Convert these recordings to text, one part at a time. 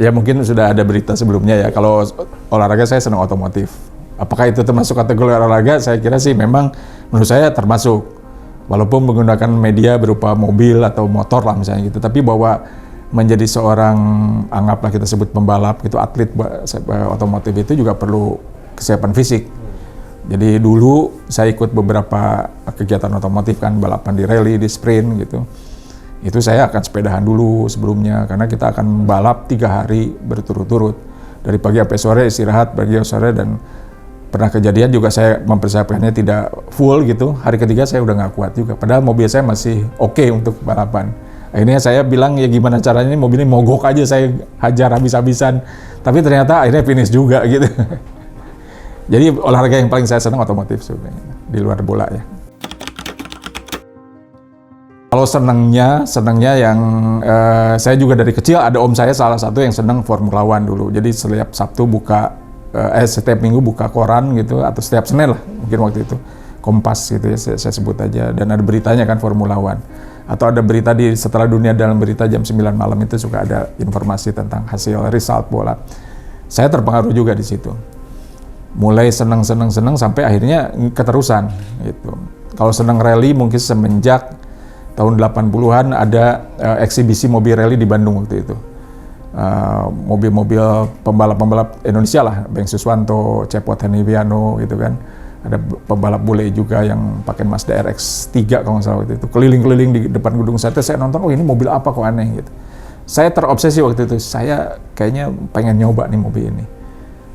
Ya mungkin sudah ada berita sebelumnya ya, kalau olahraga saya senang otomotif. Apakah itu termasuk kategori olahraga? Saya kira sih memang menurut saya termasuk. Walaupun menggunakan media berupa mobil atau motor lah misalnya gitu, tapi bahwa menjadi seorang, anggaplah kita sebut pembalap gitu, atlet otomotif itu juga perlu kesiapan fisik. Jadi dulu saya ikut beberapa kegiatan otomotif kan, balapan di rally, di sprint gitu. Itu saya akan sepedahan dulu sebelumnya, karena kita akan balap 3 hari berturut-turut. Dari pagi sampai sore istirahat, pagi sampai sore, dan pernah kejadian juga saya mempersiapkannya tidak full gitu. Hari ketiga saya udah nggak kuat juga, padahal mobil saya masih oke untuk balapan. Akhirnya saya bilang ya gimana caranya, ini mobil ini mogok aja, saya hajar habis-habisan. Tapi ternyata akhirnya finish juga gitu. Jadi olahraga yang paling saya senang otomotif sebenarnya, di luar bola ya. Kalau senangnya yang saya juga dari kecil, ada om saya salah satu yang senang Formula One dulu. Jadi setiap Sabtu setiap Minggu buka koran gitu, atau setiap Senin lah mungkin waktu itu, Kompas gitu ya saya sebut aja, dan ada beritanya kan Formula One. Atau ada berita di Setelah Dunia Dalam Berita jam 9 malam itu suka ada informasi tentang hasil result bola. Saya terpengaruh juga di situ. Mulai senang sampai akhirnya keterusan gitu. Kalau senang rally mungkin semenjak tahun 80-an ada eksibisi mobil rally di Bandung waktu itu. Mobil-mobil pembalap Indonesia lah, Beng Suswanto, Cepot Heniviano gitu kan. Ada pembalap bule juga yang pakai Mazda RX-3 kalau nggak salah waktu itu. Keliling-keliling di depan Gedung Sate, saya nonton, oh ini mobil apa kok aneh gitu. Saya terobsesi waktu itu, saya kayaknya pengen nyoba nih mobil ini.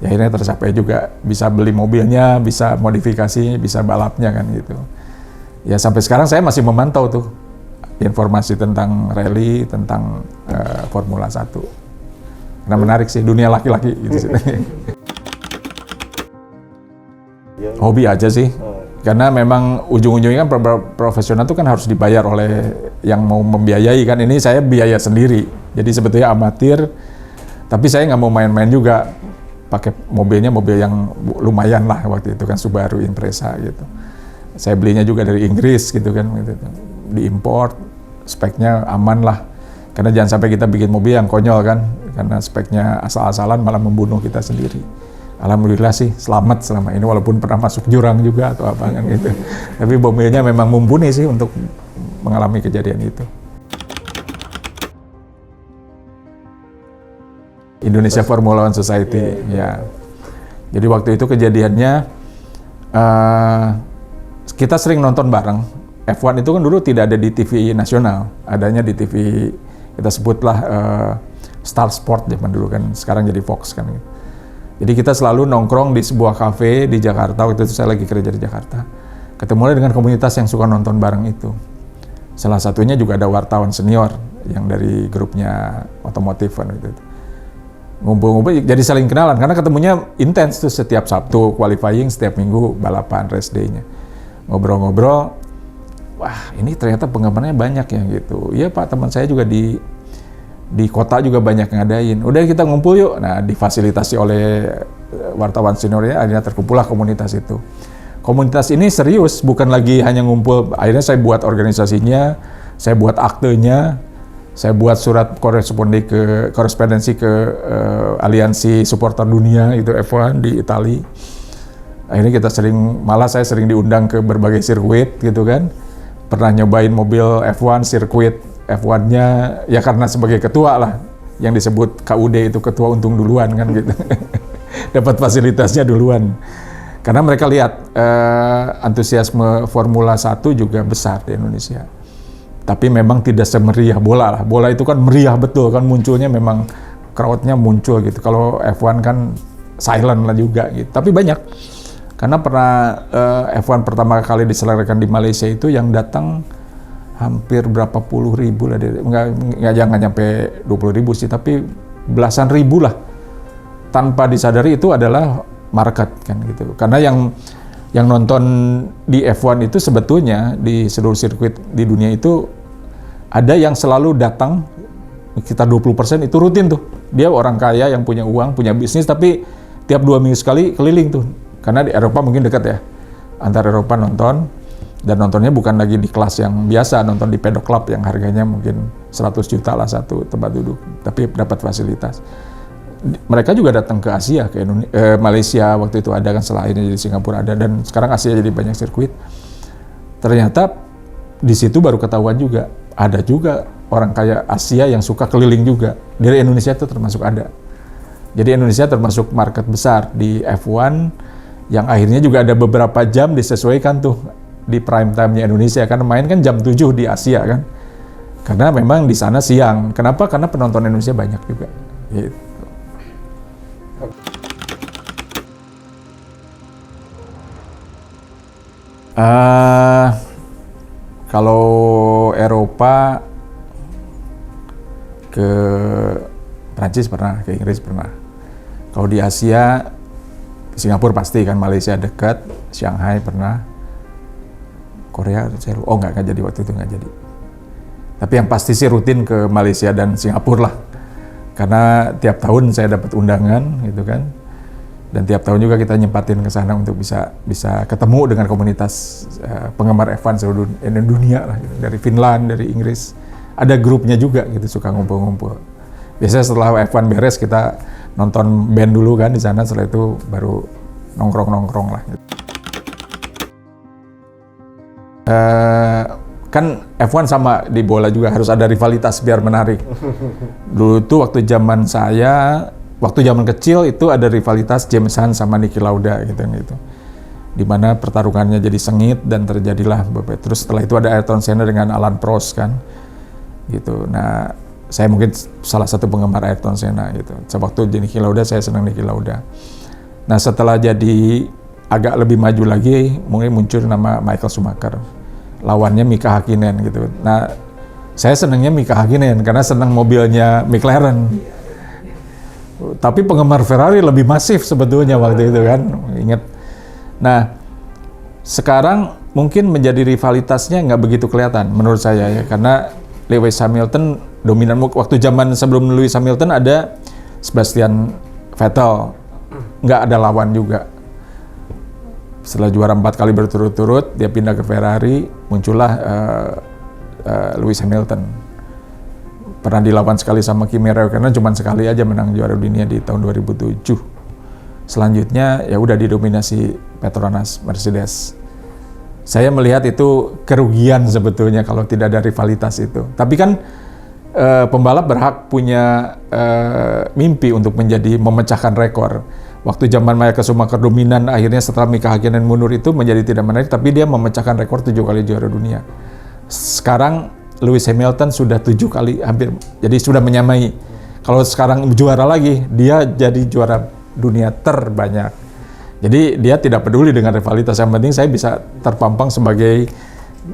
Ya akhirnya tercapai juga, bisa beli mobilnya, bisa modifikasi, bisa balapnya kan gitu. Ya sampai sekarang saya masih memantau tuh informasi tentang rally, tentang Formula 1. Karena menarik sih, dunia laki-laki gitu. Hobi aja sih, karena memang ujung-ujungnya kan profesional itu kan harus dibayar oleh yang mau membiayai kan. Ini saya biaya sendiri, jadi sebetulnya amatir, tapi saya nggak mau main-main juga. Pakai mobil yang lumayan lah waktu itu kan, Subaru Impreza gitu. Saya belinya juga dari Inggris gitu kan, gitu. Diimport, speknya aman lah. Karena jangan sampai kita bikin mobil yang konyol kan, karena speknya asal-asalan malah membunuh kita sendiri. Alhamdulillah sih selamat selama ini, walaupun pernah masuk jurang juga atau apa kan gitu. Tapi mobilnya memang mumpuni sih untuk mengalami kejadian itu. Indonesia Formula One Society, ya. Jadi waktu itu kejadiannya kita sering nonton bareng. F1 itu kan dulu tidak ada di TV nasional, adanya di TV kita sebutlah Star Sport zaman dulu kan, sekarang jadi Fox kan. Jadi kita selalu nongkrong di sebuah kafe di Jakarta, waktu itu saya lagi kerja di Jakarta. Ketemu dengan komunitas yang suka nonton bareng itu. Salah satunya juga ada wartawan senior yang dari grupnya otomotif kan gitu. Ngumpul-ngumpul jadi saling kenalan, karena ketemunya intens tuh, setiap Sabtu qualifying, setiap Minggu balapan race day-nya. Ngobrol-ngobrol, wah ini ternyata penggemarnya banyak ya gitu. Iya Pak, teman saya juga di kota juga banyak ngadain. Udah kita ngumpul yuk. Nah, difasilitasi oleh wartawan seniornya, akhirnya terkumpullah komunitas itu. Komunitas ini serius, bukan lagi hanya ngumpul. Akhirnya saya buat organisasinya, saya buat aktenya, saya buat surat korespondensi ke Aliansi Supporter Dunia itu F1 di Itali. Akhirnya kita malah saya sering diundang ke berbagai sirkuit gitu kan. Pernah nyobain mobil F1, sirkuit F1-nya, ya karena sebagai ketua lah, yang disebut KUD itu ketua untung duluan kan gitu. Dapat fasilitasnya duluan. Karena mereka lihat antusiasme Formula 1 juga besar di Indonesia. Tapi memang tidak semeriah bola lah. Bola itu kan meriah betul kan, munculnya memang crowd-nya muncul gitu. Kalau F1 kan silent lah juga gitu. Tapi banyak. Karena pernah F1 pertama kali diselenggarakan di Malaysia itu yang datang hampir berapa puluh ribu lah, jangan nyampe 20 ribu sih, tapi belasan ribu lah. Tanpa disadari itu adalah market kan gitu. Karena yang nonton di F1 itu sebetulnya di seluruh sirkuit di dunia itu ada yang selalu datang, sekitar 20% itu rutin tuh. Dia orang kaya yang punya uang, punya bisnis, tapi tiap 2 minggu sekali keliling tuh. Karena di Eropa mungkin dekat ya, antar Eropa nonton. Dan nontonnya bukan lagi di kelas yang biasa, nonton di pedok club yang harganya mungkin 100 juta lah satu tempat duduk, tapi dapat fasilitas. mereka juga datang ke Asia, ke Malaysia waktu itu ada kan, setelah ini di Singapura ada, dan sekarang Asia jadi banyak sirkuit. Ternyata di situ baru ketahuan juga, ada juga orang kaya Asia yang suka keliling juga. Dari Indonesia itu termasuk ada. Jadi Indonesia termasuk market besar di F1 yang akhirnya juga ada beberapa jam disesuaikan tuh di prime time-nya Indonesia, karena main kan jam 7 di Asia kan. Karena memang di sana siang. Kenapa? Karena penonton Indonesia banyak juga. Gitu. Kalau Eropa ke Prancis pernah, ke Inggris pernah. Kalau di Asia, Singapura pasti kan, Malaysia dekat, Shanghai pernah, Korea, nggak jadi waktu itu, nggak jadi. Tapi yang pasti sih rutin ke Malaysia dan Singapura lah, karena tiap tahun saya dapat undangan gitu kan, dan tiap tahun juga kita nyempatin ke sana untuk bisa ketemu dengan komunitas penggemar F1 seluruh dunia lah, gitu. Dari Finland, dari Inggris, ada grupnya juga gitu, suka ngumpul-ngumpul. Biasanya setelah F1 beres kita nonton band dulu kan di sana, setelah itu baru nongkrong-nongkrong lah. Gitu. Kan F1 sama di bola juga harus ada rivalitas biar menarik. Dulu tuh waktu zaman kecil itu ada rivalitas James Hunt sama Niki Lauda gitu. Dimana pertarungannya jadi sengit dan terjadilah. Terus setelah itu ada Ayrton Senna dengan Alain Prost kan. Gitu. Nah, saya mungkin salah satu penggemar Ayrton Senna gitu. Sewaktu jadi Niki Lauda, saya senang Niki Lauda. Nah, setelah jadi agak lebih maju lagi, mungkin muncul nama Michael Schumacher. Lawannya Mika Hakkinen gitu. Nah, saya senangnya Mika Hakkinen karena senang mobilnya McLaren. Tapi penggemar Ferrari lebih masif sebetulnya waktu itu kan, ingat. Nah, sekarang mungkin menjadi rivalitasnya nggak begitu kelihatan menurut saya ya, karena Lewis Hamilton dominan. Waktu zaman sebelum Lewis Hamilton ada Sebastian Vettel, nggak ada lawan juga. Setelah juara 4 kali berturut-turut, dia pindah ke Ferrari, muncullah Lewis Hamilton. Pernah dilawan sekali sama Kimi Räikkönen, cuma sekali aja menang juara dunia di tahun 2007. Selanjutnya ya udah didominasi Petronas, Mercedes. Saya melihat itu kerugian sebetulnya kalau tidak ada rivalitas itu. Tapi kan pembalap berhak punya mimpi untuk memecahkan rekor. Waktu zaman Michael Schumacher dominan, akhirnya setelah Mika Hakkinen mundur itu menjadi tidak menarik, tapi dia memecahkan rekor 7 kali juara dunia. Sekarang Lewis Hamilton sudah 7 kali hampir, jadi sudah menyamai. Kalau sekarang juara lagi, dia jadi juara dunia terbanyak. Jadi dia tidak peduli dengan rivalitas, yang penting saya bisa terpampang sebagai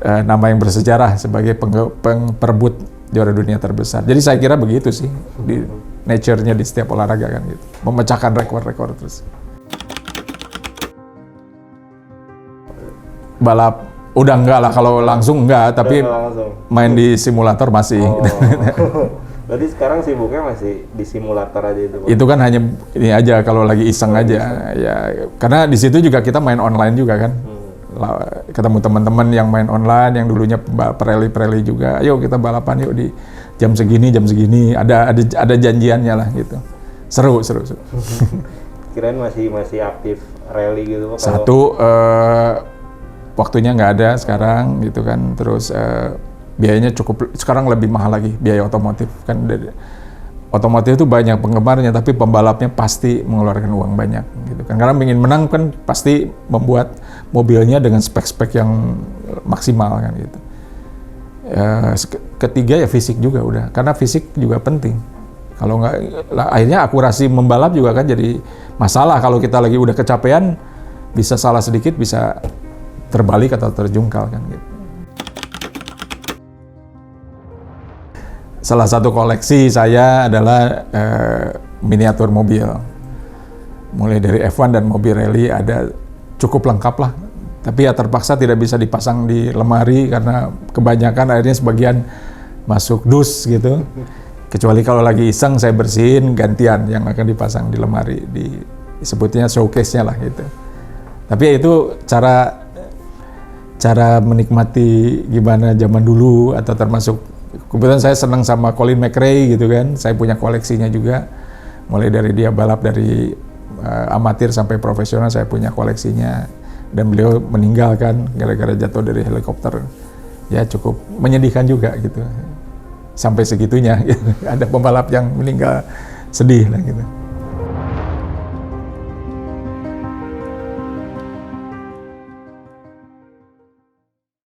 nama yang bersejarah, sebagai perebut juara dunia terbesar. Jadi saya kira begitu sih di nature-nya di setiap olahraga kan gitu. Memecahkan rekor-rekor terus. Balap udah enggak lah, kalau langsung enggak, tapi main di simulator masih. Berarti sekarang sibuknya masih di simulator aja itu, Pak? Itu kan hanya ini aja kalau lagi iseng aja ya, karena di situ juga kita main online juga kan. Ketemu teman-teman yang main online, yang dulunya pereli juga, ayo kita balapan yuk di jam segini, ada janjiannya lah gitu. Seru. Kirain masih aktif rally gitu, Pak? Satu, waktunya nggak ada sekarang gitu kan, terus biayanya cukup, sekarang lebih mahal lagi biaya otomotif kan. Otomotif itu banyak penggemarnya, tapi pembalapnya pasti mengeluarkan uang banyak gitu kan, karena ingin menang kan pasti membuat mobilnya dengan spek-spek yang maksimal kan gitu. Ketiga ya fisik juga udah, karena fisik juga penting. Kalau nggak, akhirnya akurasi membalap juga kan jadi masalah. Kalau kita lagi udah kecapean, bisa salah sedikit bisa terbalik atau terjungkal kan gitu. Salah satu koleksi saya adalah miniatur mobil. Mulai dari F1 dan mobil rally ada cukup lengkap lah. Tapi ya terpaksa tidak bisa dipasang di lemari karena kebanyakan akhirnya sebagian masuk dus gitu. Kecuali kalau lagi iseng saya bersihin, gantian yang akan dipasang di lemari, disebutnya showcase-nya lah gitu. Tapi ya itu cara menikmati gimana zaman dulu, atau termasuk kebetulan saya senang sama Colin McRae gitu kan, saya punya koleksinya juga, Mulai dari dia balap dari amatir sampai profesional, saya punya koleksinya. Dan beliau meninggalkan gara-gara jatuh dari helikopter. Ya cukup menyedihkan juga gitu. Sampai segitunya, ada pembalap yang meninggal, sedih lah gitu.